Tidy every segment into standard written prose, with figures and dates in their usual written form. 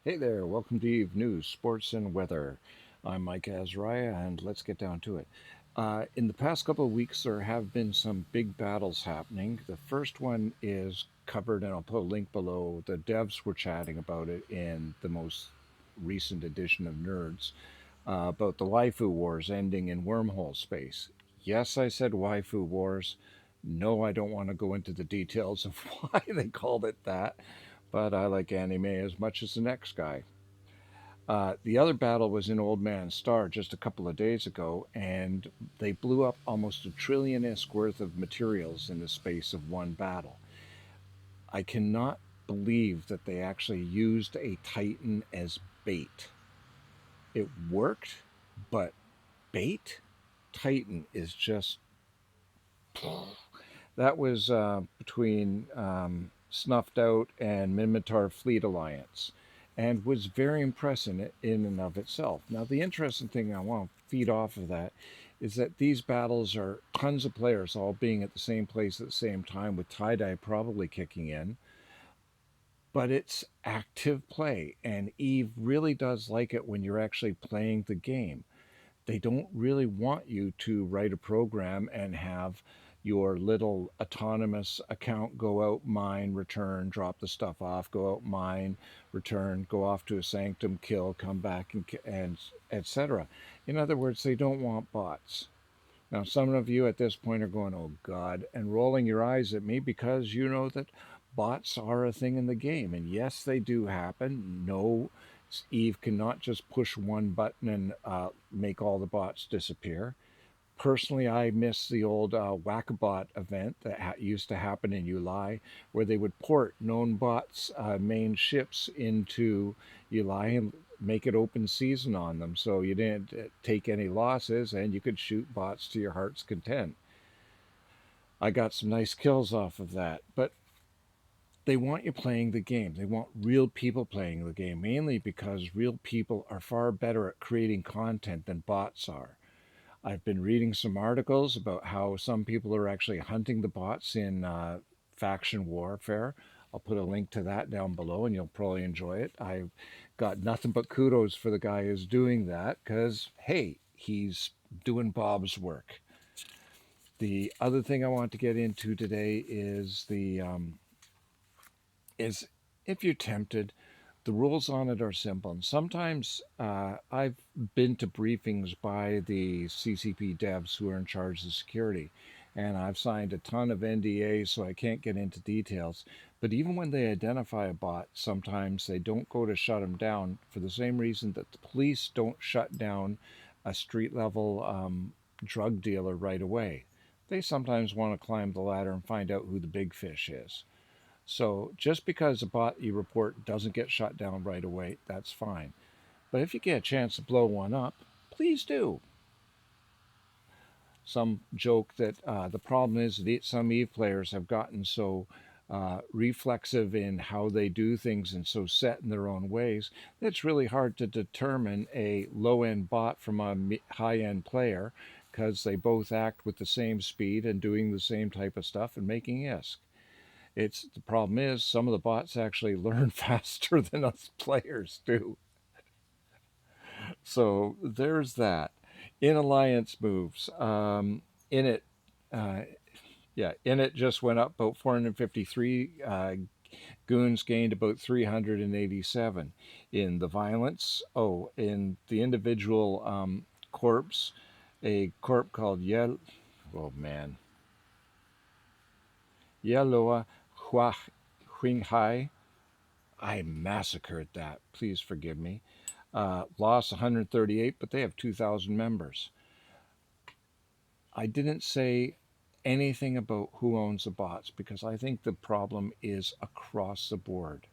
Hey there, welcome to Eve News, Sports and Weather. I'm Mike Azariah, and let's get down to it. In the past couple of weeks, there have been some big battles happening. The first one is covered, and I'll put a link below. The devs were chatting about it in the most recent edition of Nerds about the waifu wars ending in wormhole space. Yes, I said waifu wars. No, I don't want to go into the details of why they called it that, but I like anime as much as the next guy. The other battle was in Old Man Star just a couple of days ago, and they blew up almost a trillion isk worth of materials in the space of one battle. I cannot believe that they actually used a Titan as bait. It worked, but bait? Titan is just. That was between Snuffed Out and Minmatar Fleet Alliance, and was very impressive in and of itself. Now, the interesting thing I want to feed off of that is that these battles are tons of players all being at the same place at the same time, with tie-dye probably kicking in. But it's active play, and Eve really does like it when you're actually playing the game. They don't really want you to write a program and have your little autonomous account go out, mine, return, drop the stuff off, go out, mine, return, go off to a sanctum, kill, come back, and etc. In other words, they don't want bots. Now, some of you at this point are going, oh God, and rolling your eyes at me because you know that bots are a thing in the game. And yes, they do happen. No, Eve cannot just push one button and make all the bots disappear. Personally, I miss the old Whack-A-Bot event that used to happen in Ulai, where they would port known bots' main ships into Ulai and make it open season on them, so you didn't take any losses and you could shoot bots to your heart's content. I got some nice kills off of that, but they want you playing the game. They want real people playing the game, mainly because real people are far better at creating content than bots are. I've been reading some articles about how some people are actually hunting the bots in faction warfare. I'll put a link to that down below and you'll probably enjoy it. I've got nothing but kudos for the guy who's doing that because, hey, he's doing Bob's work. The other thing I want to get into today is if you're tempted, the rules on it are simple. And sometimes I've been to briefings by the CCP devs who are in charge of security, and I've signed a ton of NDAs, so I can't get into details. But even when they identify a bot, sometimes they don't go to shut them down for the same reason that the police don't shut down a street level drug dealer right away. They sometimes want to climb the ladder and find out who the big fish is. So just because a bot you report doesn't get shut down right away, that's fine. But if you get a chance to blow one up, please do. Some joke that the problem is that some Eve players have gotten so reflexive in how they do things and so set in their own ways that it's really hard to determine a low end bot from a high end player because they both act with the same speed and doing the same type of stuff and making ISK. It's the problem is some of the bots actually learn faster than us players do. So there's that. In alliance moves, in it, uh, yeah, in it just went up about 453. Goons gained about 387. In the violence, in the individual corpse, a corp called oh man, Yeloa Huinghai. I massacred that. Please forgive me. Lost 138, but they have 2,000 members. I didn't say anything about who owns the bots because I think the problem is across the board.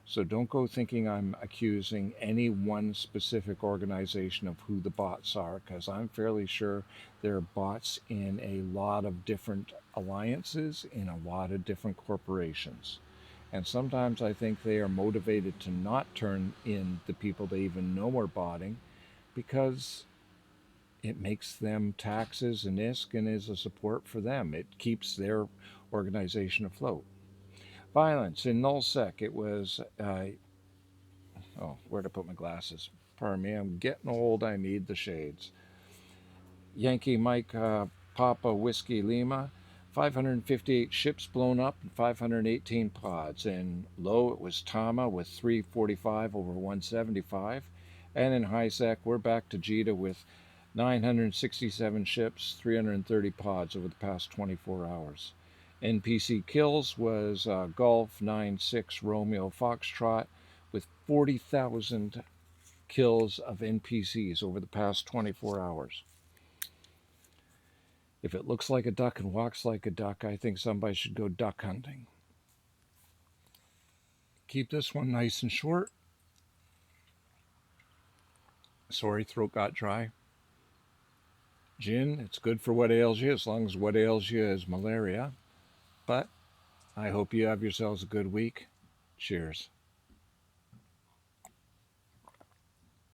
So don't go thinking I'm accusing any one specific organization of who the bots are because I'm fairly sure there are bots in a lot of different alliances, in a lot of different corporations. And sometimes I think they are motivated to not turn in the people they even know are botting because it makes them taxes and ISK and is a support for them. It keeps their organization afloat. Violence in nullsec, it was Oh, where to put my glasses? Pardon me, I'm getting old. I need the shades. Yankee Mike Papa Whiskey Lima, 558 ships blown up and 518 pods. In low, it was Tama with 345 over 175. And in high sec, we're back to Jita with 967 ships, 330 pods over the past 24 hours. NPC kills was Golf 96 Romeo Foxtrot with 40,000 kills of NPCs over the past 24 hours. If it looks like a duck and walks like a duck, I think somebody should go duck hunting. Keep this one nice and short. Sorry, throat got dry. Gin, it's good for what ails you, as long as what ails you is malaria. But I hope you have yourselves a good week. Cheers.